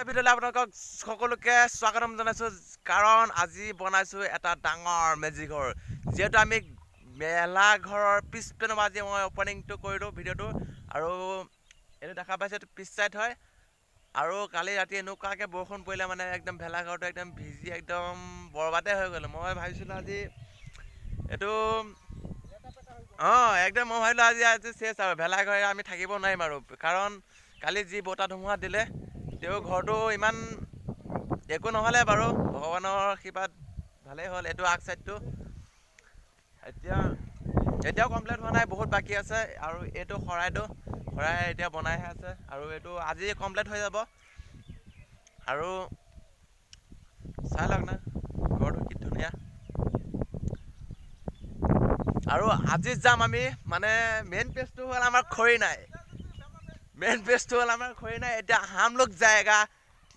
ভিডিঅ'লৈ আপোনালোকক সকলোকে স্বাগতম জনাইছোঁ কাৰণ আজি বনাইছোঁ এটা ডাঙৰ মেজি ঘৰ যিহেতু আমি মেলা ঘৰৰ পিছপিনে আজি মই অপেনিংটো কৰিলোঁ ভিডিঅ'টো আৰু এইটো দেখা পাইছে এইটো পিছ চাইড হয় আৰু কালি ৰাতি এনেকুৱাকৈ বৰষুণ পৰিলে মানে একদম ভেলাঘৰটো একদম ভিজি একদম বৰবাদে হৈ গ'ল মই ভাবিছিলোঁ আজি এইটো একদম মই ভাবিলোঁ আজি চেছ আৰু ভেলাঘৰে আমি থাকিব নোৱাৰিম আৰু কাৰণ কালি যি বতাহ ধুমুহা দিলে তেওঁ ঘৰটো ইমান একো নহ'লে বাৰু ভগৱানৰ আশীৰ্বাদ ভালেই হ'ল এইটো আগ চাইডটো এতিয়াও কমপ্লিট হোৱা নাই বহুত বাকী আছে আৰু এইটো শৰাই এতিয়া বনাইহে আছে আৰু এইটো আজি কমপ্লিট হৈ যাব আৰু চাই লওক না ঘৰটো কি ধুনীয়া আৰু আজি যাম আমি মানে মেইন পেজটো হ'ল আমাৰ খৰি নাই এতিয়া হামলোক জায়গা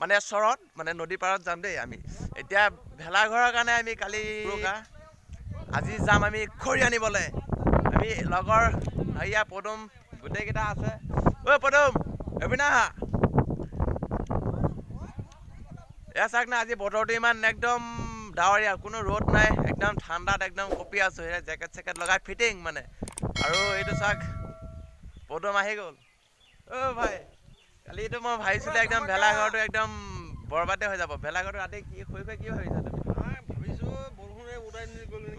মানে চৰত মানে নদী পাৰত যাম দেই আমি এতিয়া ভেলাঘৰৰ কাৰণে আমি কালি আজি যাম আমি খৰি আনিবলৈ আমি লগৰ হেৰিয়া পদুম গোটেইকেইটা আছে ঐ পদুম এপিনা এয়া চাওক না আজি বতৰটো ইমান একদম ডাৱৰীয়া কোনো ৰ'দ নাই একদম ঠাণ্ডাত একদম কঁপি আছোঁ সেই জেকেট চেকেট লগাই ফিটিং মানে আৰু এইটো চাওক পদুম আহি গ'ল ভাই কালিতো মই ভাবিছিলোঁ একদম ভেলাঘৰটো একদম বৰবাদে হৈ যাব ভেলাঘৰটো ৰাতি কি শুই কি ভাবিছা তুমি ভাবিছোঁ বৰষুণে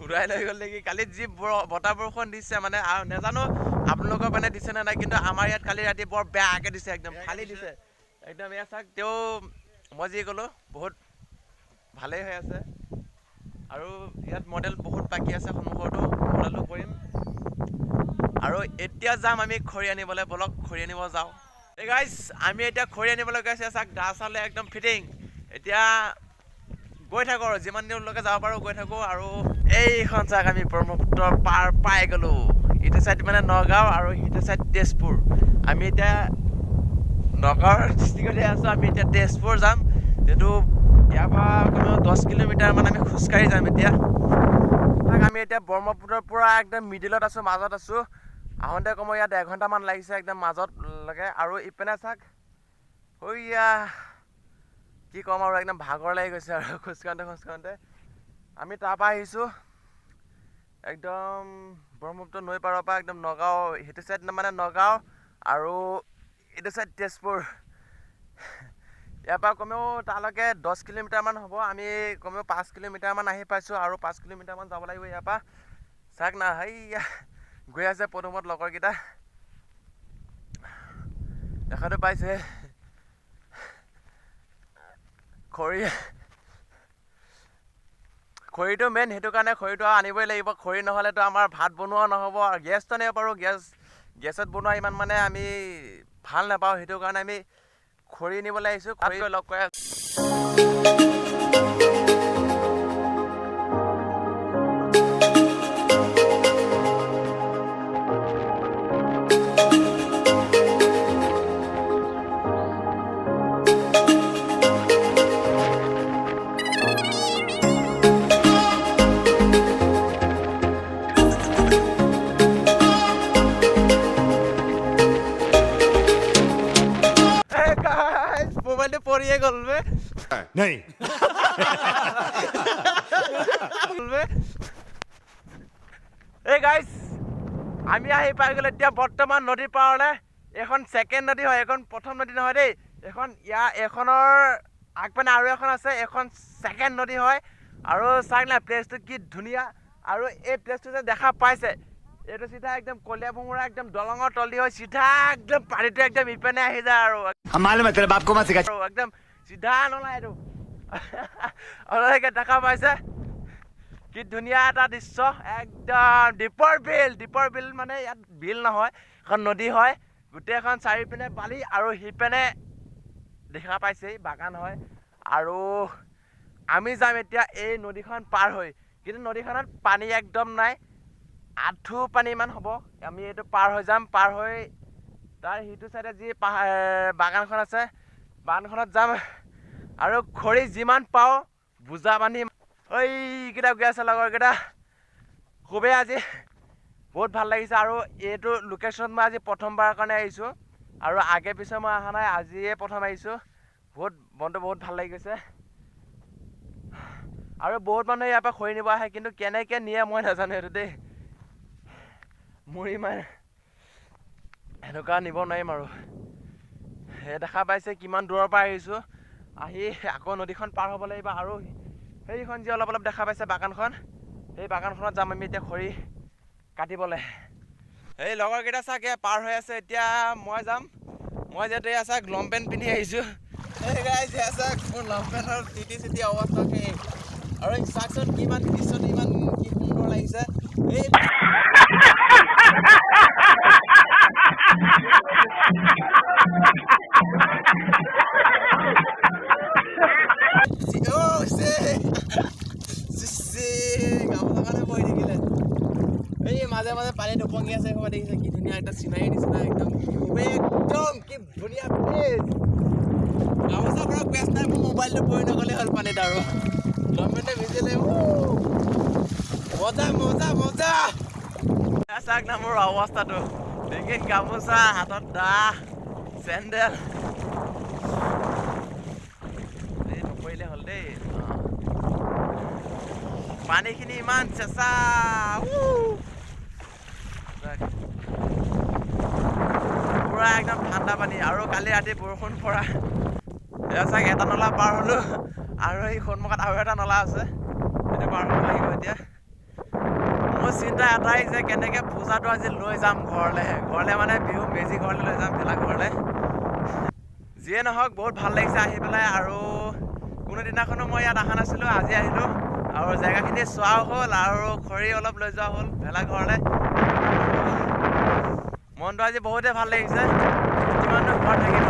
উৰাই লৈ গ'ল নেকি কালি যি বতাহ বৰষুণ দিছে মানে নাজানো আপোনালোকৰ মানে দিছে নে নাই কিন্তু আমাৰ ইয়াত কালি ৰাতি বৰ বেয়াকৈ দিছে একদম ফালি দিছে একদম এয়া চাওক তেওঁ মই যি ক'লোঁ বহুত ভালেই হৈ আছে আৰু ইয়াত মডেল বহুত বাকী আছে সন্মুখতো মডেলো কৰিম আৰু এতিয়া যাম আমি খৰি আনিবলৈ বলক খৰি আনিব যাওঁ এই গাইজ আমি এতিয়া খৰি আনিবলৈ গৈছে চাওক গা চালে একদম ফিটিং এতিয়া গৈ থাকোঁ আৰু যিমান দিনলৈকে যাব পাৰোঁ গৈ থাকোঁ আৰু এইখন চাওক আমি ব্ৰহ্মপুত্ৰৰ পাৰ পাই গ'লোঁ ইটো চাইড মানে নগাঁও আৰু সিটো চাইড তেজপুৰ আমি এতিয়া নগাঁৱৰ ডিষ্ট্ৰিক্টতে আছোঁ আমি এতিয়া তেজপুৰ যাম যিহেতু ইয়াৰ পৰা কমেও 10 কিলোমিটাৰমান আমি খোজকাঢ়ি যাম এতিয়া তাক আমি এতিয়া ব্ৰহ্মপুত্ৰৰ পৰা একদম মিডিলত আছোঁ মাজত আছোঁ আহোঁতে কমেও ইয়াত 1 ঘণ্টামান লাগিছে একদম মাজতলৈকে আৰু ইপিনে চাওক হৈয়া কি ক'ম আৰু একদম ভাগৰ লাগি গৈছে আৰু খোজকাঢ়োঁতে আমি তাৰপৰা আহিছোঁ একদম ব্ৰহ্মপুত্ৰ নৈ পাৰৰ পৰা একদম নগাঁও সেইটো চাইড মানে নগাঁও আৰু এইটো চাইড তেজপুৰ ইয়াৰ পৰা কমেও তালৈকে 10 কিলোমিটাৰমান হ'ব আমি কমেও 5 কিলোমিটাৰমান আহি পাইছোঁ আৰু 5 কিলোমিটাৰমান যাব লাগিব ইয়াৰ পৰা চাওক না হেইয়া গৈ আছে পদুমত লগৰকেইটা দেখাটো পাইছে খৰিটো মেইন সেইটো কাৰণে খৰিটো আনিবই লাগিব খৰি নহ'লেতো আমাৰ ভাত বনোৱা নহ'ব আৰু গেছটো আনিব পাৰোঁ গেছত বনোৱা ইমান মানে আমি ভাল নাপাওঁ সেইটো কাৰণে আমি খৰি নিবলৈ আহিছোঁ খৰি লগ কৰি মোবাইলটো পৰিয়ে গ'ল नहीं এই গাইজ আমি আহি পাই গ'লো এতিয়া বৰ্তমান নদীৰ পাৰলৈ এখন ছেকেণ্ড নদী হয় এখন প্ৰথম নদী নহয় দেই এইখনৰ আগপিনে আৰু এখন আছে এখন ছেকেণ্ড নদী হয় আৰু চাওক না প্লেচটো কি ধুনীয়া আৰু এই প্লেচটো যে দেখা পাইছে এইটো চিধা একদম কলীয়া ভোমোৰা একদম দলঙৰ তলি হৈ চিধা একদম পানীটো একদম ইপিনে আহি যায় আৰু একদম চিধা নলায় এইটো আপোনালোকে দেখা পাইছে কি ধুনীয়া এটা দৃশ্য একদম দীপৰ বিল মানে ইয়াত বিল নহয় এখন নদী হয় গোটেইখন চাৰিপিনে বালি আৰু সিপিনে দেখা পাইছেই বাগান হয় আৰু আমি যাম এতিয়া এই নদীখন পাৰ হৈ কিন্তু নদীখনত পানী একদম নাই আঁঠু পানীমান হ'ব আমি এইটো পাৰ হৈ যাম পাৰ হৈ তাৰ সিটো চাইডে যি বাগানখন আছে বাগানখনত যাম আৰু খৰি যিমান পাওঁ বোজা বান্ধি এইকেইটা গৈ আছে লগৰকেইটা খুবেই আজি বহুত ভাল লাগিছে আৰু এইটো লোকেশ্যন মই আজি প্ৰথমবাৰৰ কাৰণে আহিছোঁ আৰু আগে পিছে মই অহা নাই আজিয়ে প্ৰথম আহিছোঁ বহুত মনটো বহুত ভাল লাগি গৈছে আৰু বহুত মানুহে ইয়াৰ পৰা খৰি নিব আহে কিন্তু কেনেকৈ নিয়ে মই নাজানো এইটো দেই মোৰ ইমান এনেকুৱা নিব নোৱাৰিম আৰু দেখা পাইছে কিমান দূৰৰ পৰা আহিছোঁ আহি আকৌ নদীখন পাৰ হ'ব লাগিব আৰু সেইখন যি অলপ অলপ দেখা পাইছে বাগানখন সেই বাগানখনত যাম আমি এতিয়া খৰি কাটিবলৈ এই লগৰকেইটা চাগে পাৰ হৈ আছে এতিয়া মই যাম মই যিহেতু এয়া চাওক লং পেণ্ট পিন্ধি আহিছোঁ এই গাইজ এয়া চাওক মোৰ লং পেণ্টৰ তিতি চিতি অৱস্থা সেই আৰু চাওকচোন কিমান দৃশ্যটো ইমান কি সুন্দৰ লাগিছে এই মাজে মাজে পানী দুপঙি আছে দেখিছে কি ধুনীয়া একটা চিনাৰী নিচিনা একদম একদম কি ধুনীয়া প্লেচ গামোচা পৰা বেষ্ট নাই মোৰ মোবাইলটো পৰি নগ'লে হ'ল পানীত আৰু গভৰ্ণমেণ্টে ভিজিলে মজা মজা মজা চাওক না মোৰ অৱস্থাটো ডিঙিত গামোচা হাতত দা চেণ্ডেল এই নপৰিলে হ'ল দেই পানীখিনি ইমান চেঁচা পুৰা একদম ঠাণ্ডা পানী আৰু কালি ৰাতি বৰষুণ পৰা এয়া চাওক এটা নলা পাৰ হ'লোঁ আৰু এই সন্মুখত আৰু এটা নলা আছে সেইটো পাৰ হ'ব লাগিব এতিয়া মোৰ চিন্তা এটাই যে কেনেকৈ পূজাটো আজি লৈ যাম ঘৰলৈ মানে বিহু মেজি ঘৰলৈ লৈ যাম ভেলাঘৰলৈ যিয়ে নহওক বহুত ভাল লাগিছে আহি পেলাই আৰু কোনো দিনাখনো মই ইয়াত অহা নাছিলোঁ আজি আহিলোঁ আৰু জেগাখিনি চোৱাও হ'ল আৰু খৰি অলপ লৈ যোৱা হ'ল ভেলাঘৰলৈ মনটো আজি বহুতে ভাল লাগিছে যিমানো ঘৰত থাকিব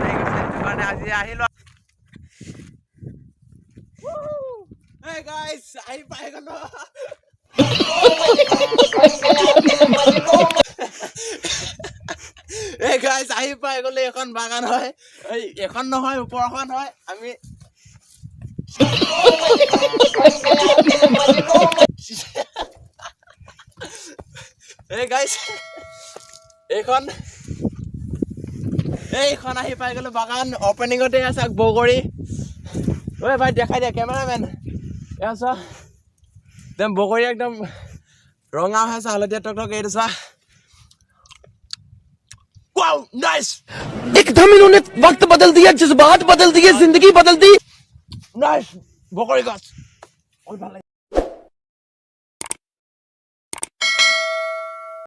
লাগি গৈছে সেইটো কাৰণে আজি আহিলোঁ আহি পাই গ'লো আহি পাই গ'লো এখন বাগান হয় এখন নহয় ওপৰখন হয় আমি এইখন আহি পাই গ'লো বাগান অপেনিঙতে আছে বগৰী ঐ ভাই দেখাই দিয়া কেমেৰামেন এয়া চোৱা একদম বগৰী একদম ৰঙা হৈ আছে হালধীয়া টক টক এইটো চোৱা वाओ नाइस एकदम इन्होंने वक्त बदल दिया जज्बात बदल दिए जिंदगी बदल दी नाइस बकरी गाछ बहुत ভাল